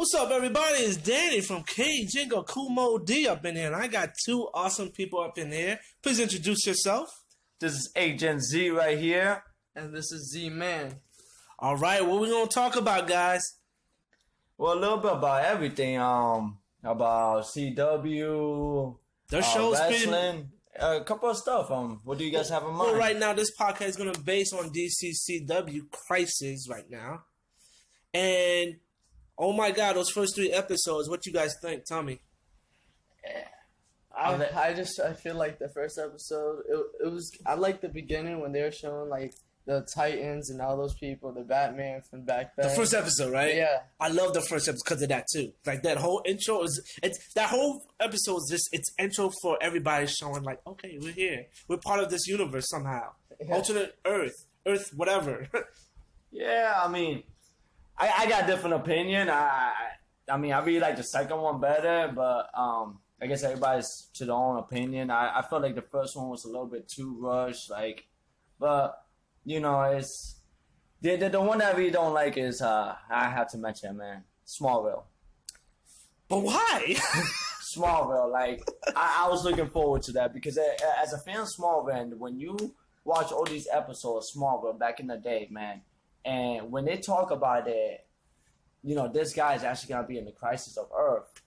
What's up, everybody? It's Danny from King Jingo Kumo D up in here, and I got two awesome people up in here. Please introduce yourself. This is Agent Z right here. And this is Z-Man. All right, what we gonna talk about, guys? Well, a little bit about everything. About CW, Their show's been... wrestling, a couple of stuff. What do you guys have in mind? Well, right now, this podcast is gonna base on DCCW Crisis right now. And, oh my God, those first 3 episodes, what you guys think? Tell me. I feel like the first episode, it was, I like the beginning when they were showing like the Titans and all those people, the Batman from back then. The first episode, right? Yeah. I love the first episode because of that too. Like that whole intro that whole episode is just, it's intro for everybody showing like, okay, we're here. We're part of this universe somehow. Yeah. Alternate Earth, whatever. Yeah, I mean, I got a different opinion. I mean, I really like the second one better, but I guess everybody's to their own opinion. I felt like the first one was a little bit too rushed, but you know, it's the one that I really don't like is I have to mention, man, Smallville. But why? Smallville, like I was looking forward to that because as a fan of Smallville, and when you watch all these episodes of Smallville back in the day, man, and when they talk about it, you know, this guy is actually gonna be in the Crisis of Earth.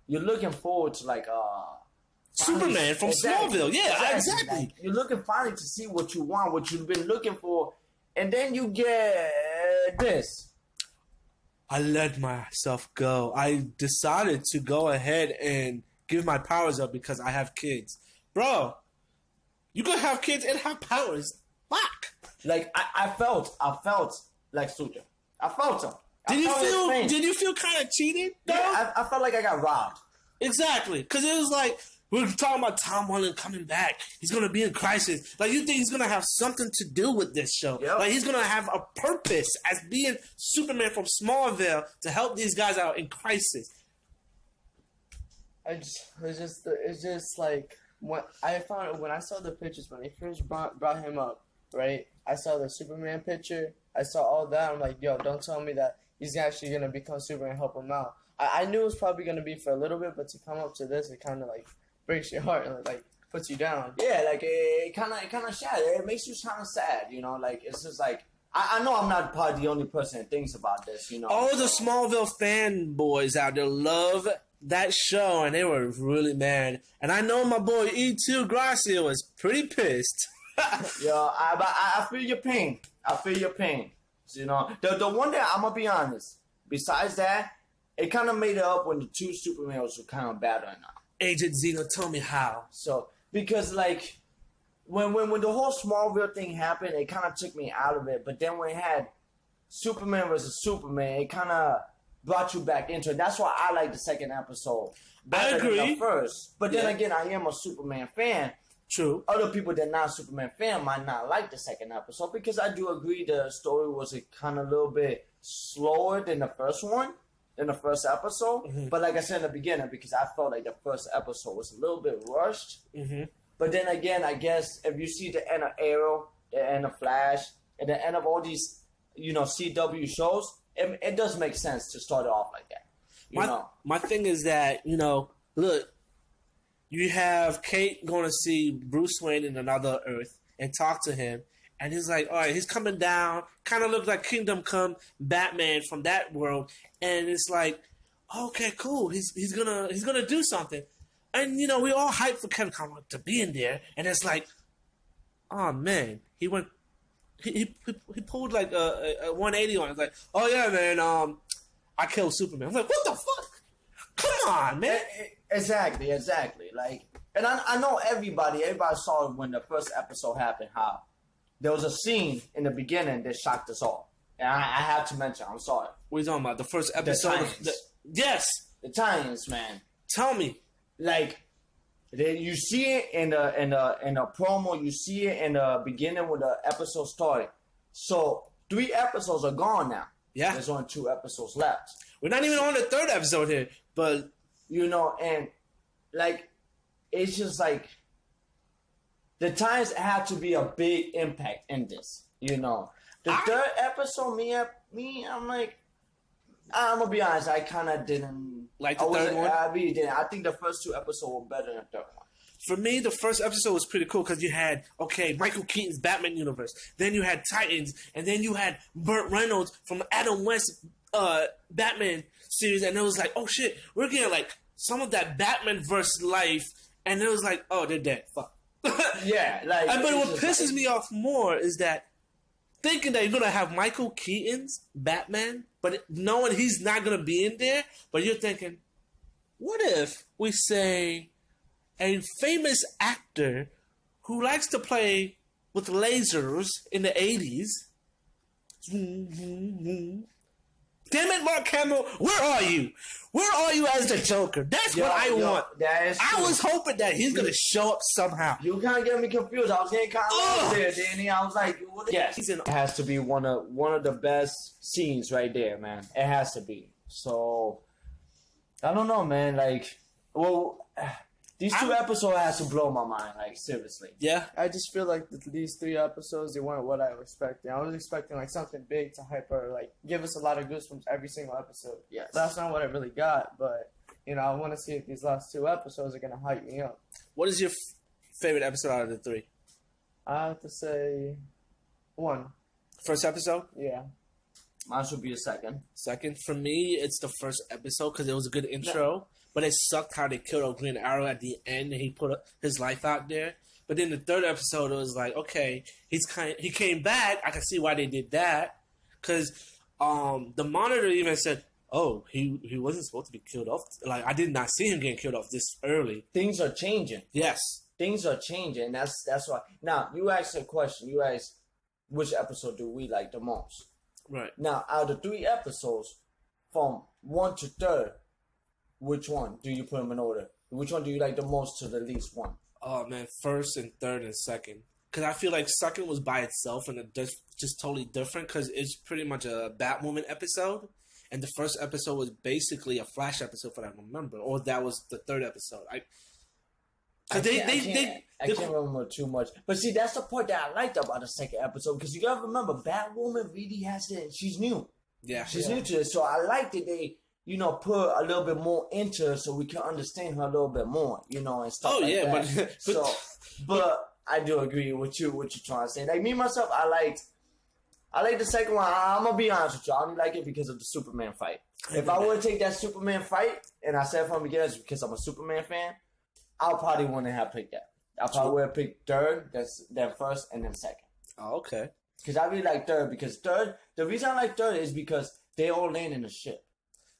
You're looking forward to like Superman from Smallville. Yeah, exactly. Like, you're looking finally to see what you want, what you've been looking for, and then you get this. I let myself go. I decided to go ahead and give my powers up because I have kids. Bro, you can have kids and have powers. Fuck. Like I felt like Suja. I felt him. Did you feel kind of cheated? Though? Yeah, I felt like I got robbed. Exactly, because it was like, we're talking about Tom Holland coming back. He's going to be in Crisis. Like, you think he's going to have something to do with this show. Yep. Like, he's going to have a purpose as being Superman from Smallville to help these guys out in Crisis. It's just like, when I saw the pictures, when they first brought him up, right? I saw the Superman picture. I saw all that. I'm like, yo, don't tell me that he's actually going to become Superman and help him out. I knew it was probably going to be for a little bit, but to come up to this, it kind of like breaks your heart and like puts you down. Yeah, like it kind of sad. It makes you kind of sad, you know. Like it's just like I know I'm not probably the only person that thinks about this, you know. All the Smallville fanboys out there love that show, and they were really mad. And I know my boy E2 Gracia was pretty pissed. Yo, I feel your pain. I feel your pain. So, you know, the one that I'm gonna be honest. Besides that, it kind of made it up when the 2 Supermans were kind of battling out. Agent Zeno, tell me how. So, because like, when the whole Smallville thing happened, it kind of took me out of it. But then when it had Superman versus Superman, it kind of brought you back into it. That's why I like the second episode better than the first. But then again, I am a Superman fan. True. Other people that are not Superman fan might not like the second episode because I do agree the story was a kind of little bit slower than the first one. In the first episode, but like I said in the beginning, because I felt like the first episode was a little bit rushed. But then again, I guess if you see the end of Arrow, the end of Flash, and the end of all these, you know, CW shows, it does make sense to start it off like that. My thing is that, you know, look, you have Kate going to see Bruce Wayne in another Earth and talk to him. And he's like, all right, he's coming down. Kind of looks like Kingdom Come Batman from that world. And it's like, okay, cool. He's gonna do something. And you know, we all hyped for Kevin Conroy to be in there. And it's like, oh man, he pulled like a 180 on it. It's like, oh yeah, man, I killed Superman. I'm like, what the fuck? Come on, man. Exactly. Like, and I know everybody saw when the first episode happened how there was a scene in the beginning that shocked us all. And I have to mention, I'm sorry. What are you talking about? The first episode? Yes! The tie-ins, man. Tell me. Like, you see it in the promo, you see it in the beginning when the episode started. So, 3 episodes are gone now. Yeah. There's only 2 episodes left. We're not even on the 3rd episode here, but... You know, and, like, it's just like... The times had to be a big impact in this, you know. The 3rd episode, I'm like, I'm gonna be honest. I kind of didn't Like the third one? I really didn't. I think the first 2 episodes were better than the third one. For me, the first episode was pretty cool because you had, Michael Keaton's Batman universe. Then you had Titans. And then you had Burt Reynolds from Adam West's Batman series. And it was like, oh shit, we're getting like some of that Batman-verse life. And it was like, oh, they're dead. Fuck. Yeah, like. But what it's pisses just me off more is that thinking that you're going to have Michael Keaton's Batman, but knowing he's not going to be in there, but you're thinking, what if we say a famous actor who likes to play with lasers in the 80s. Damn it, Mark Hamill, where are you? Where are you as the Joker? That's what I want. That is I true. was hoping that he's going to show up somehow. You kind of get me confused. I was getting kind of lost there, Danny. I was like, what? Yes, He's in- it has to be one of the best scenes right there, man. It has to be. So, I don't know, man. Like, well, these 2 episodes has to blow my mind. Like, seriously. Yeah. I just feel like these 3 episodes, they weren't what I was expecting. I was expecting like something big to hype or like give us a lot of goosebumps every single episode. Yes. But that's not what I really got. But I want to see if these last 2 episodes are gonna hype me up. What is your favorite episode out of the 3? I have to say 1. First episode? Yeah. Mine should be a second. Second? For me, it's the first episode because it was a good intro. But it sucked how they killed off Green Arrow at the end and he put his life out there. But then the third episode, it was like, okay, he came back. I can see why they did that. Because the Monitor even said, oh, he wasn't supposed to be killed off. Like, I did not see him getting killed off this early. Things are changing. Yes. Things are changing. That's why. Now, you asked a question. You asked, which episode do we like the most? Right. Now, out of the 3 episodes, from 1 to 3rd, which one do you put them in order? Which one do you like the most to the least one? Oh, man. First and third and second. Because I feel like second was by itself and it's just totally different because it's pretty much a Batwoman episode. And the first episode was basically a Flash episode, for what I remember. Or that was the third episode. I can't remember too much. But see, that's the part that I liked about the second episode. Because you gotta remember, Batwoman really has to, she's new. Yeah. She's new to it. So I liked that they, put a little bit more into her so we can understand her a little bit more, and stuff like that. But I do agree with you, what you're trying to say. Like, me, myself, I like the second one. I'm gonna be honest with you. I only like it because of the Superman fight. If I were to take that Superman fight, and I said from the beginning, it's because I'm a Superman fan, I probably wouldn't have picked that. I probably would have picked third, then first, and then second. Oh, okay. Because I really like third, because third, the reason I like third is because they all land in a ship.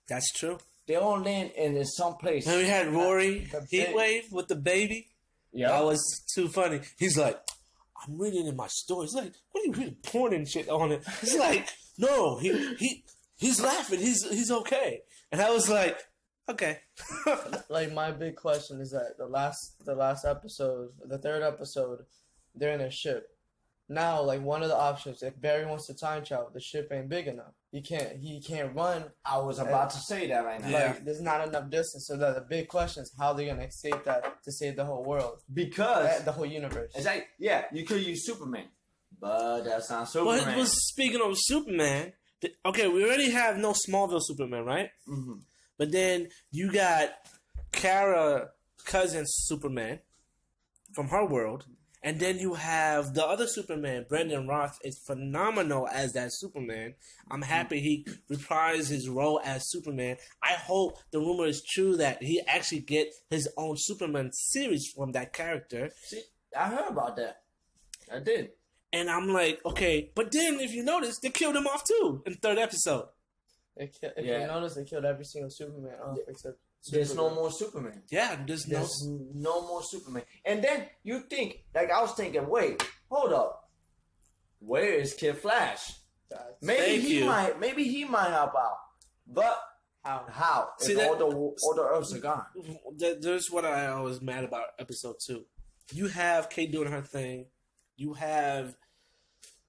That's true. They all land in some place. And we had Rory Heatwave with the baby. Yeah. That was too funny. He's like, I'm reading in my story. He's like, what are you reading porn and shit on it? He's like, no, he's laughing. He's okay. And I was like, okay. Like, my big question is that the last episode, the 3rd episode, they're in a ship. Now, like, one of the options, if Barry wants to time travel, the ship ain't big enough. He can't run. I was about to say that right now. Like, there's not enough distance. So the big question is how they're gonna save that to save the whole world, Because the whole universe. it's like, yeah, you could use Superman, but that's not Superman. Well, speaking of Superman, okay, we already have no Smallville Superman, right? Mm-hmm. But then you got Kara cousin Superman from her world. And then you have the other Superman, Brandon Roth, is phenomenal as that Superman. I'm happy he reprised his role as Superman. I hope the rumor is true that he actually get his own Superman series from that character. See, I heard about that. I did. And I'm like, okay. But then, if you notice, they killed him off too in the 3rd episode. If you notice, they killed every single Superman off except There's Superman. no more Superman. Yeah, there's no more Superman. And then you think, like I was thinking, wait, hold up. Where is Kid Flash? Maybe he might help out. But how? See, if all the Earths are gone. There's what I was mad about episode 2. You have Kate doing her thing. You have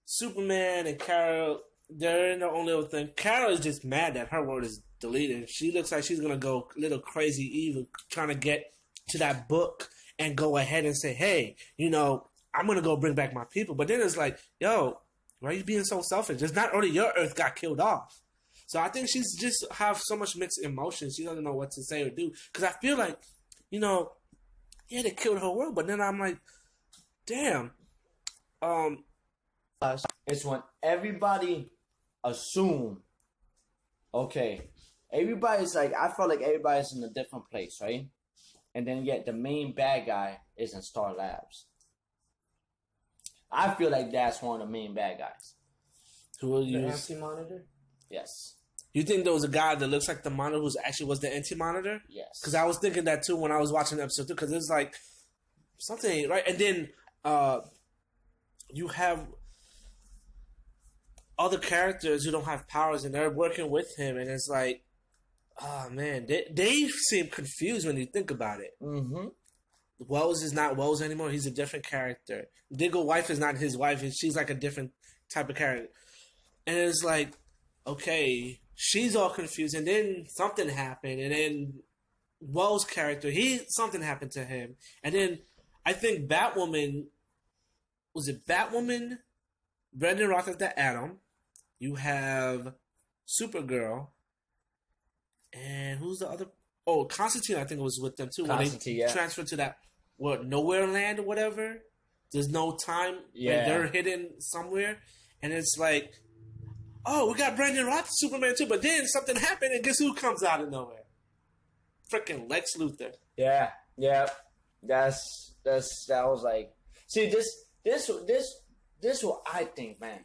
Superman and Kara. They're the only other thing. Kara is just mad that her world is deleted. She looks like she's gonna go a little crazy evil, trying to get to that book and go ahead and say, hey, I'm gonna go bring back my people. But then it's like, yo, why are you being so selfish? It's not only your Earth got killed off. So I think she's just have so much mixed emotions. She doesn't know what to say or do. Because I feel like, yeah, they killed her world, but then I'm like, damn. It's when everybody assume, okay, everybody's like, I felt like everybody's in a different place, right? And then yet the main bad guy is in Star Labs. I feel like that's one of the main bad guys. Who will The use? anti-monitor? Yes. You think there was a guy that looks like the monitor who's actually was the anti-monitor? Yes. Because I was thinking that too when I was watching episode 2. Because it was like something ain't right. And then you have other characters who don't have powers, and they're working with him, and it's like, oh man, they seem confused when you think about it. Mm-hmm. Wells is not Wells anymore. He's a different character. Diggle wife is not his wife. She's like a different type of character. And it's like, okay, she's all confused. And then something happened. And then Wells' character, something happened to him. And then I think Batwoman, was it Batwoman? Brendan Roth as the Atom. You have Supergirl. And who's the other? Oh, Constantine, I think it was with them too. Constantine, when they transferred to that, Nowhere Land or whatever. There's no time. Yeah. Like they're hidden somewhere. And it's like, oh, we got Brendan Roth, Superman too. But then something happened, and guess who comes out of nowhere? Freaking Lex Luthor. Yeah. That was like, see, this what I think, man.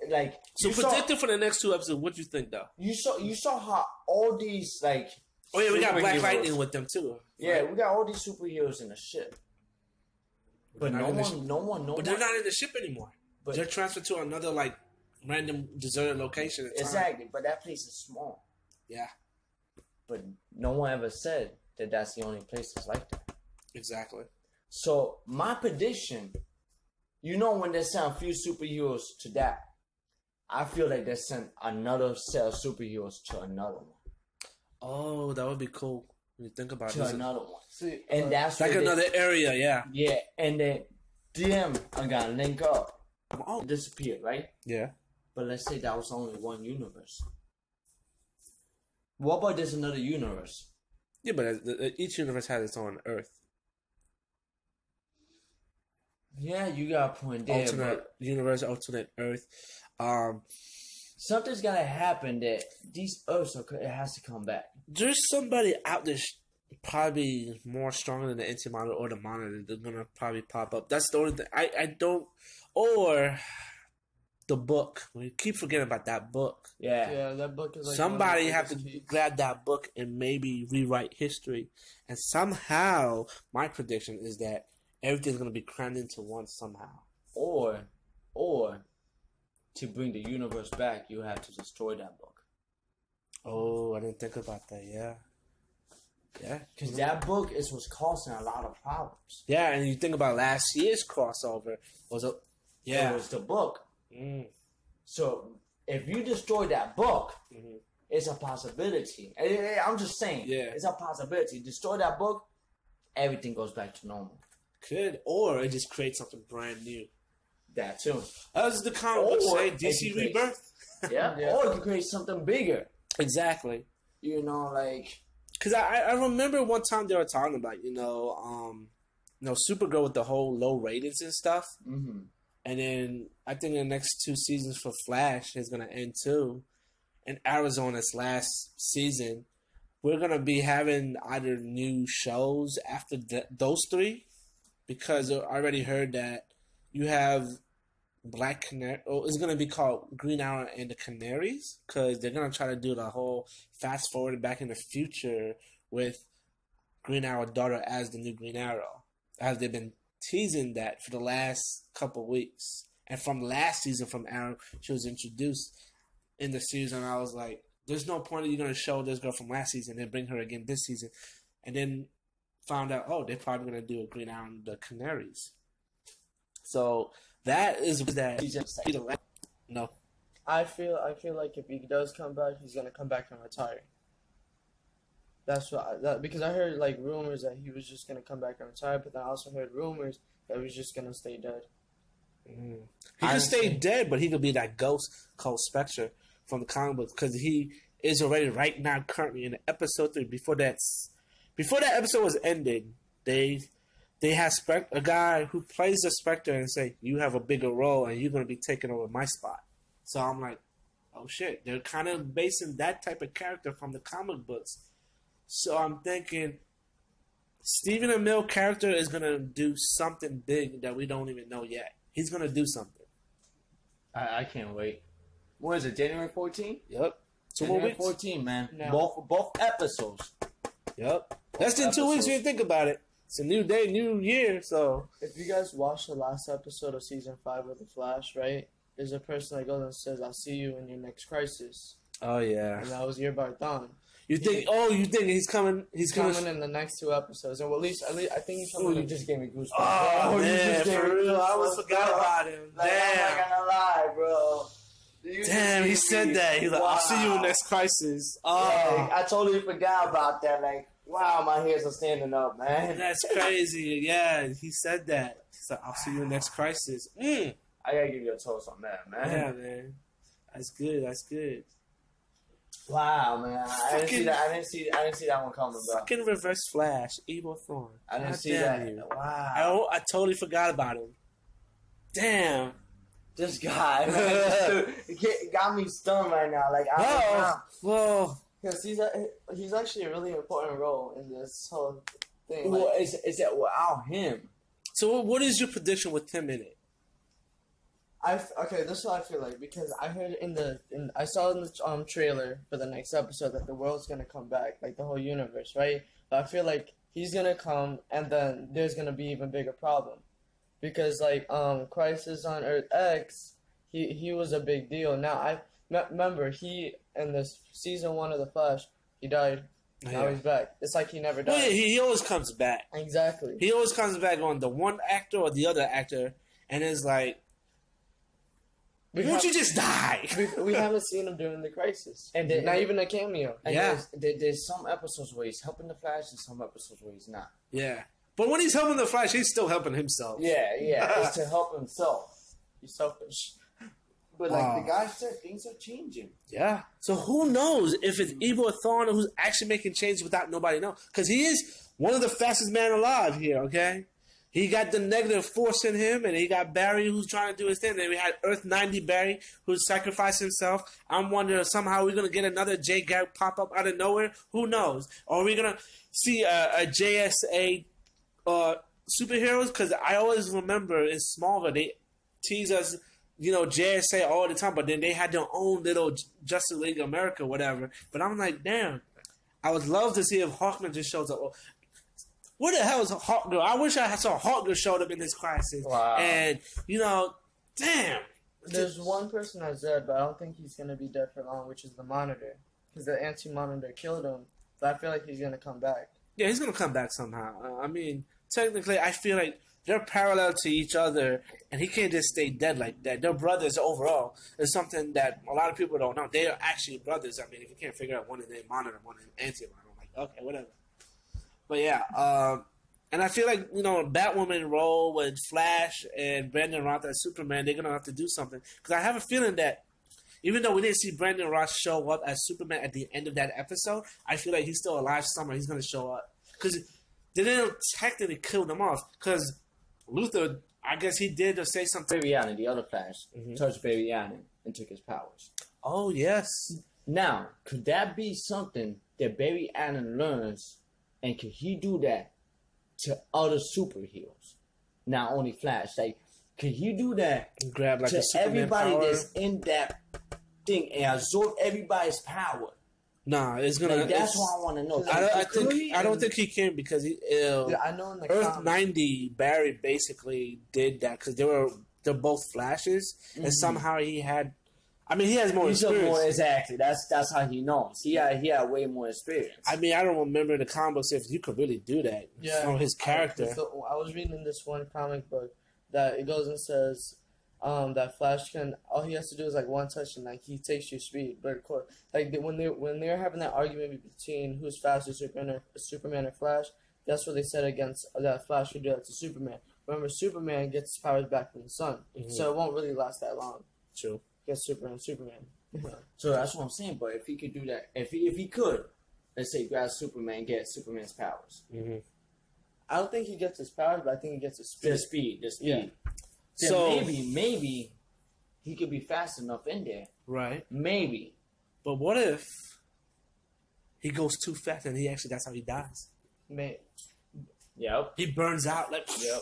Like, So predicted for the next 2 episodes, what do you think though? You saw how all these, like, Oh yeah, we got Black superheroes- Lightning with them too. Yeah, we got all these superheroes in the ship. But They're no not in the one. But they're not in the ship anymore. But- They're transferred to another like random deserted location. At time. Exactly, but that place is small. Yeah, But no one ever said that that's the only place that's like that. exactly. So my prediction, when they send a few superheroes to that, I feel like they sent another set of superheroes to another one. Oh, that would be cool when you think about To it. another one. See, And that's Like where another area, yeah. Yeah, and then them are gonna link up. Oh, Disappear, right? yeah. But let's say that was only one universe. What about there's another universe? Yeah, but each universe has its own Earth. Yeah, you got a point there. Alternate But universe, alternate Earth. something's gotta happen that these Earths it has to come back. There's somebody out there probably more stronger than the anti-monitor or the monitor. They're gonna probably pop up. That's the only thing. I don't. Or the book. We keep forgetting about that book. Yeah. that book is like Somebody one of have the to biggest grab that book and maybe rewrite history. And somehow, my prediction is that everything's gonna be crammed into one somehow. Or to bring the universe back, you have to destroy that book. Oh, I didn't think about that. Yeah. Because that book is what's causing a lot of problems. Yeah, and you think about last year's crossover was a It was the book. Mm. So if you destroy that book, Mhm. it's a possibility. I'm just saying. Yeah. It's a possibility. Destroy that book, everything goes back to normal. Could, or it just creates something brand new. That too. As the comic book Or say, it DC creates- Rebirth. Yeah. Yeah. Or you can create something bigger. Exactly. Like. Because I remember one time they were talking about, Supergirl with the whole low ratings and stuff. Mm-hmm. And then I think the next 2 seasons for Flash is going to end too. And Arizona's last season, we're going to be having either new shows after those 3. Because I already heard that you have Black Canary. Oh, it's going to be called Green Arrow and the Canaries. Because they're going to try to do the whole fast forward back in the future with Green Arrow's daughter as the new Green Arrow. As they've been teasing that for the last couple weeks. And from last season from Arrow, she was introduced in the season. I was like, there's no point that you're going to show this girl from last season and bring her again this season. And then found out, they're probably going to do a Green Arrow and the Canaries. So that is that. No. I feel like if he does come back, he's gonna come back and retire. That's what because I heard like rumors that he was just gonna come back and retire, but then I also heard rumors that he was just gonna stay dead. He could stay dead, but he could be that ghost called Spectre. from the comic books because he is already right now currently in episode 3. Before that episode was ended, they had a guy who plays the Spectre and say, you have a bigger role and you're going to be taking over my spot. So I'm like, oh shit, they're kind of basing that type of character from the comic books. So I'm thinking Stephen Amell character is going to do something big that we don't even know yet. He's going to do something. I can't wait. What is it, January 14th? Yep. 2 more January weeks. 14, man. No. Both episodes. Yep. Less than 2 weeks when you think about it. It's a new day, new year, so. If you guys watched the last episode of season 5 of The Flash, right? There's a person that goes and says, "I'll see you in your next crisis," Oh yeah. and that was Eobard Thawne. You think? Oh, you think he's coming? He's coming in the next 2 episodes, and at least I think he's Oh, coming. you just gave me goosebumps. Oh, you man, just gave for me real. I goosebumps, almost forgot bro. about him. Like, I'm not gonna lie, bro. You just Damn, he gave said me- that. He's like, I'll see you in Wow. next crisis. Yeah, Oh, I totally forgot about that. Like, wow, my hairs are standing up, man. that's crazy. Yeah, he said that. He's like, I'll see you in next crisis. I gotta give you a toast on that, man. Yeah, man. That's good. That's good. Wow, man. I didn't see Fucking- that. I didn't see that one coming, bro. Fucking Reverse Flash, Evil Thorn. I didn't God see damn that. you. Wow. I totally forgot about him. Damn. This guy, man, it got me stunned right now. Like, Whoa. Because he's actually a really important role in this whole thing. well, Like, is it without him? So, what is your prediction with Tim in it? okay, this is what I feel like because I heard I saw in the trailer for the next episode that the world's gonna come back, like the whole universe, right? But I feel like he's gonna come, and then there's gonna be even bigger problem, because like Crisis on Earth X, he was a big deal. Now I remember he in this season 1 of The Flash, he died. Now Yeah. he's back. It's like he never died. Well, yeah, he always comes back. Exactly. He always comes back on the one actor or the other actor, and it's like, won't you just die? we haven't seen him during the Crisis, And not even a cameo. And Yeah. there's some episodes where he's helping the Flash, and some episodes where he's not. Yeah. But when he's helping the Flash, he's still helping himself. Yeah, it's to help himself. He's selfish. But like the guy said, things are changing. Yeah. So who knows if it's Evil Thorn who's actually making changes without nobody knowing? Because he is one of the fastest men alive here, okay? He got the negative force in him, and he got Barry who's trying to do his thing. Then we had Earth 90 Barry who sacrificed himself. I'm wondering if somehow we're going to get another Jay Garrick pop up out of nowhere. Who knows? Or are we going to see a JSA superheroes? Because I always remember in Smallville, they tease us, JSA all the time, but then they had their own little Justice League America, whatever. But I'm like, damn, I would love to see if Hawkman just shows up. What the hell is a Hawkgirl? I wish I saw Hawkgirl showed up in this crisis. Wow. And, damn. There's one person that's dead, but I don't think he's gonna be dead for long, which is the Monitor, because the Anti-Monitor killed him. But I feel like he's gonna come back. Yeah, he's going to come back somehow. I mean, technically, I feel like they're parallel to each other, and he can't just stay dead like that. They're brothers overall. It's something that a lot of people don't know. They are actually brothers. I mean, if you can't figure out one of them Monitor, one of them Anti-Monitor, I'm like, okay, whatever. But yeah, and I feel like, Batwoman role with Flash and Brandon Routh as Superman, they're going to have to do something. Because I have a feeling that even though we didn't see Brandon Routh show up as Superman at the end of that episode, I feel like he's still alive somewhere. He's going to show up. Because they didn't technically kill them off. Because Luthor, I guess he did say something. Barry Allen, the other Flash, touched Barry Allen and took his powers. Oh, yes. Now, could that be something that Barry Allen learns, and could he do that to other superheroes? Not only Flash. Like, could he do that Grab like to a Superman everybody power? that's in that thing and absorb everybody's power? Nah, it's gonna. Like, that's what I want to know. I don't think he can because he. Yeah, I know in the Earth comics, 90 Barry basically did that because they're both Flashes, and somehow he had. I mean, he has more He's experience. more exactly. That's how he knows. He had way more experience. I mean, I don't remember the comic books if you could really do that from his character. I was reading this one comic book that it goes and says that Flash can, all he has to do is like one touch and like he takes your speed. But of course, like when they're having that argument between who's faster, Superman or Flash, that's what they said against that Flash would do that to Superman. Remember, Superman gets his powers back from the sun, so it won't really last that long. True. Against Superman. So that's what I'm saying. But if he could do that, if he could, let's say grab Superman, get Superman's powers, Mm-hmm. I don't think he gets his powers, but I think he gets his speed. the speed. Yeah. Then So maybe he could be fast enough in there. right, Maybe. but what if he goes too fast and that's how he dies? Yep. He burns out like. Yep.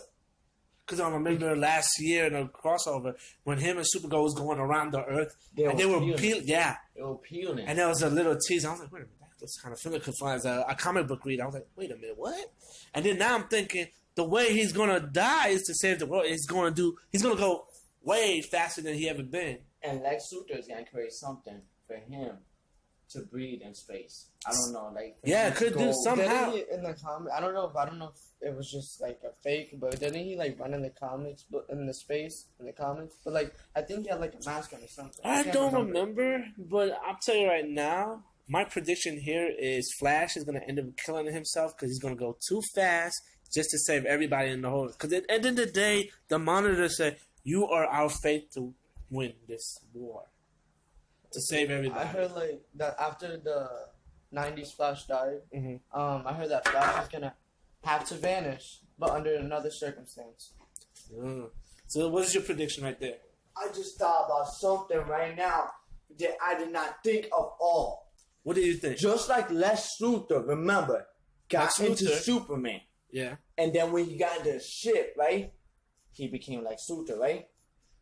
Because I remember last year in a crossover when him and Supergirl was going around the Earth They and they were were peeling. peeling. Yeah, It was peeling. and there was a little tease. I was like, wait a minute, that's kind of feeling confined as a comic book reader. I was like, wait a minute, what? And then now I'm thinking the way he's gonna die is to save the world. He's gonna go way faster than he ever been. And Lex Luthor is gonna create something for him to breathe in space. I don't know, like for Yeah, him it to could do go- something. Somehow. Didn't he, in the comic, I don't know if it was just like a fake, but didn't he like run in the comics, but in the space in the comics? But like I think he had like a mask on or something. I can't don't remember, but I'll tell you right now, my prediction here is Flash is going to end up killing himself because he's going to go too fast just to save everybody in the whole. Because at the end of the day, the Monitor said, you are our fate to win this war. To save everybody. I heard like that after the '90s Flash died. Mhm. I heard that Flash is gonna have to vanish, but under another circumstance. So what's your prediction right there? I just thought about something right now that I did not think of all. What do you think? Just like Lex Luthor, remember, got Lex into Luthor. Superman. Yeah. And then when he got into the ship, right, he became Lex Luthor, right?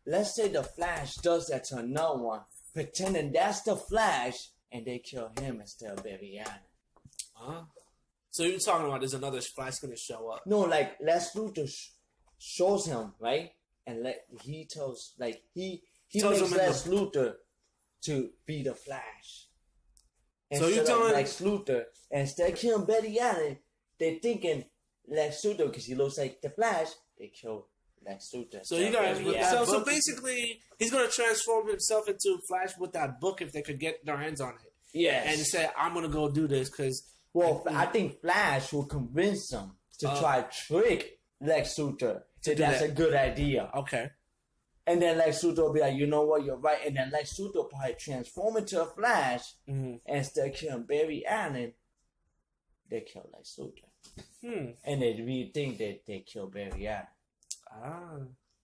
Let's say the Flash does that to another one, pretending that's the Flash, and they kill him instead of Barry Allen. Huh? So you're talking about there's another Flash going to show up. No, like Lex Luthor shows him, right? And he tells, like, he Tells makes him in Lex Luthor to be the Flash. So you're Instead of telling- Lex Luthor, and instead of killing Barry Allen, they're thinking Lex Luthor because he looks like the Flash. They kill Lex Luthor. So you guys, Barry Allen. so basically, he's going to transform himself into Flash with that book if they could get their hands on it. Yes. And say, I'm going to go do this because... Well, I think Flash will convince him to try trick Lex Luthor. So do that's that. a good idea. Okay. And then Lex Luthor will be like, you know what, you're right. And then Lex Luthor will probably transform into a Flash. Mm-hmm. And instead of killing Barry Allen, they kill Lex Luthor. And they really think that they kill Barry Allen. Ah.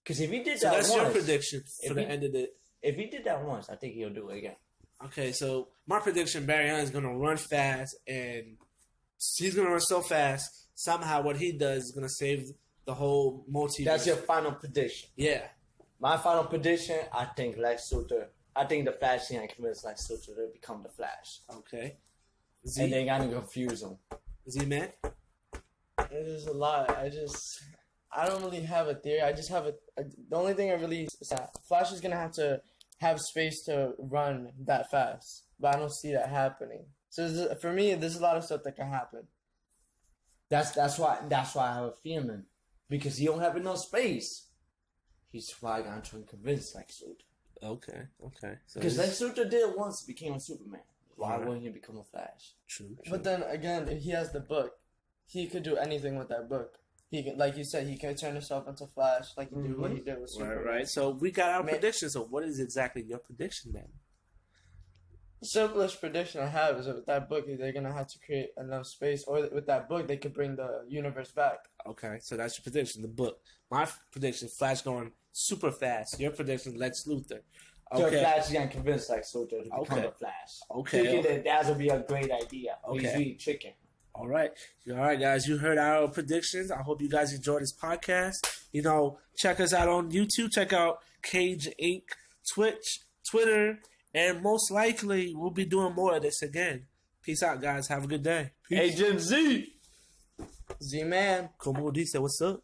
Because if he did So that that's once, your prediction for if the he- end of the... if he did that once, I think he'll do it again. Okay, so my prediction, Barry Allen is going to run fast, and he's going to run so fast, somehow what he does is going to save the whole multiverse. That's your final prediction. Yeah. My final prediction, I think Lex Luthor. I think the Flash is going to convince Lex Luthor to become the Flash. Okay. And they're going to confuse him. Z-Man? There's a lot. I don't really have a theory. I just have the only thing I really is that Flash is gonna have to have space to run that fast, but I don't see that happening. So for me, there's a lot of stuff that can happen. That's why I have a feeling. Because he don't have enough space. He's probably going to try and convince Lex Luthor. Okay. So Because Lex Luthor did it once, became a Superman. Why Right. wouldn't he become a Flash? True. But then again, if he has the book, he could do anything with that book. He can, like you said, he can turn himself into Flash, like he did what he did with Superman. Right. So we got our Man. predictions. So what is exactly your prediction then? The simplest prediction I have is that with that book, they're gonna have to create enough space, or with that book, they could bring the universe back. Okay, so that's your prediction, the book. My prediction, Flash going super fast. Your prediction, Lex Luthor. So Okay. Flash is going to convince Lex Luthor to become Okay. the Flash. Okay. Thinking that would be a great idea. He's Okay. really tricking. All right, guys. You heard our predictions. I hope you guys enjoyed this podcast. You know, check us out on YouTube. Check out Cage Inc., Twitch, Twitter, and most likely we'll be doing more of this again. Peace out, guys. Have a good day. Peace. Agent Z! Z-Man. Como dice, what's up?